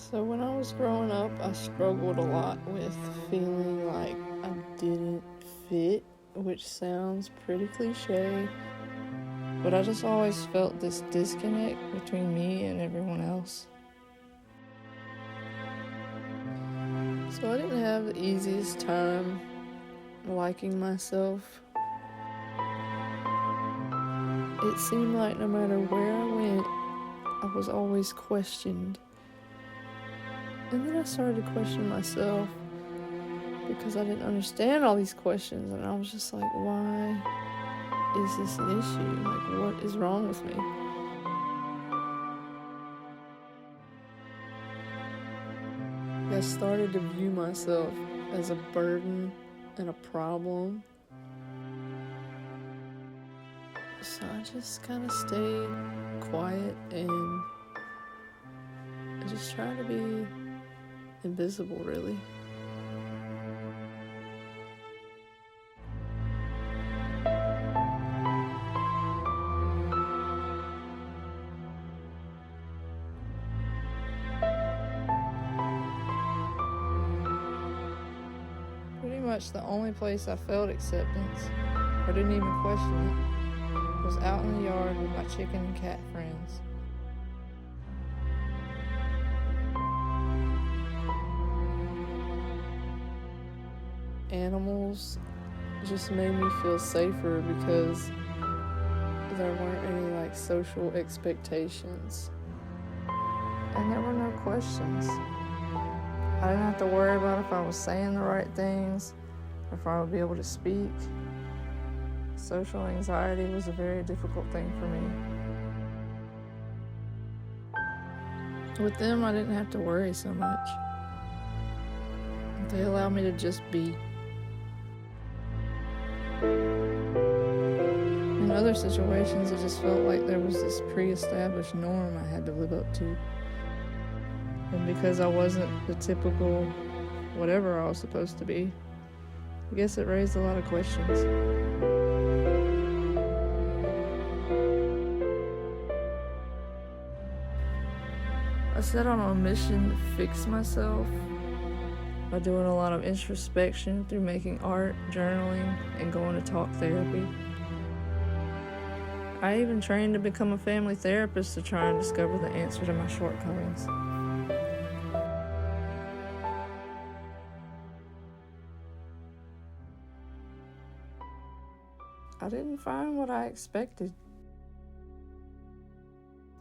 So when I was growing up, I struggled a lot with feeling like I didn't fit, which sounds pretty cliche, but I just always felt this disconnect between me and everyone else. So I didn't have the easiest time liking myself. It seemed like no matter where I went, I was always questioned. And then I started to question myself because I didn't understand all these questions, and I was just like, why is this an issue? Like, what is wrong with me? I started to view myself as a burden and a problem. So I just kind of stayed quiet and I just tried to be invisible, really. Pretty much the only place I felt acceptance, or didn't even question it, was out in the yard with my chicken and cat friends. Animals just made me feel safer because there weren't any social expectations. And there were no questions. I didn't have to worry about if I was saying the right things, or if I would be able to speak. Social anxiety was a very difficult thing for me. With them, I didn't have to worry so much. They allowed me to just be. In other situations, it just felt like there was this pre-established norm I had to live up to. And because I wasn't the typical whatever I was supposed to be, I guess it raised a lot of questions. I set on a mission to fix myself by doing a lot of introspection through making art, journaling, and going to talk therapy. I even trained to become a family therapist to try and discover the answer to my shortcomings. I didn't find what I expected.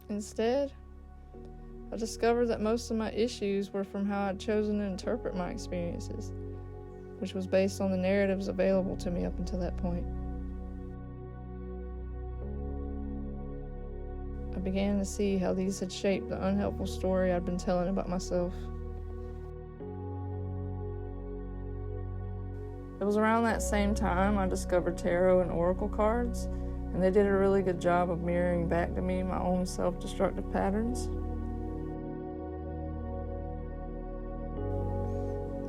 Instead, I discovered that most of my issues were from how I'd chosen to interpret my experiences, which was based on the narratives available to me up until that point. I began to see how these had shaped the unhelpful story I'd been telling about myself. It was around that same time I discovered tarot and oracle cards, and they did a really good job of mirroring back to me my own self-destructive patterns.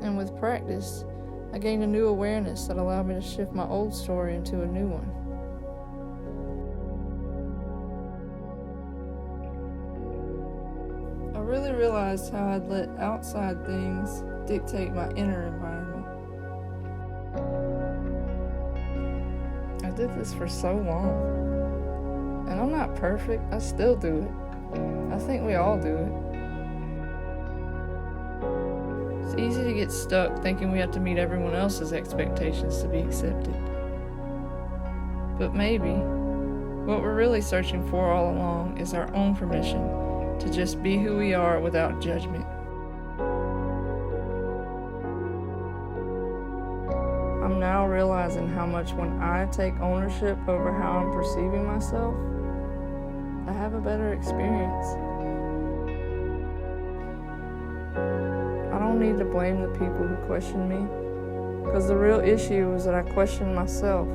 And with practice, I gained a new awareness that allowed me to shift my old story into a new one. I really realized how I'd let outside things dictate my inner environment. I did this for so long, and I'm not perfect. I still do it. I think we all do it. It's easy to get stuck thinking we have to meet everyone else's expectations to be accepted. But maybe what we're really searching for all along is our own permission to just be who we are without judgment. I'm now realizing how much when I take ownership over how I'm perceiving myself, I have a better experience. I don't need to blame the people who question me, because the real issue is that I question myself.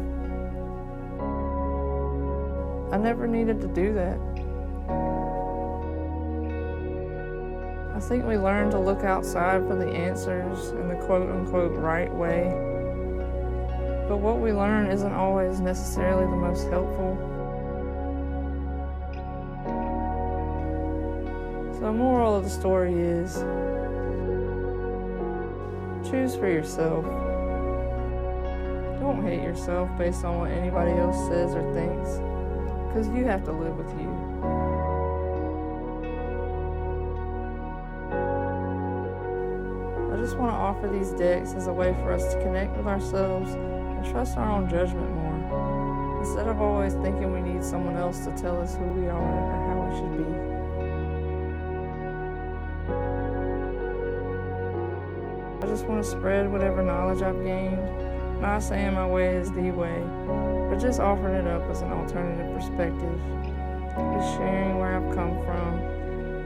I never needed to do that. I think we learn to look outside for the answers in the quote-unquote right way. But what we learn isn't always necessarily the most helpful. So the moral of the story is, choose for yourself. Don't hate yourself based on what anybody else says or thinks, because you have to live with you. I just want to offer these decks as a way for us to connect with ourselves and trust our own judgment more, instead of always thinking we need someone else to tell us who we are or how we should be. I just want to spread whatever knowledge I've gained, not saying my way is the way, but just offering it up as an alternative perspective, just sharing where I've come from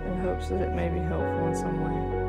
in hopes that it may be helpful in some way.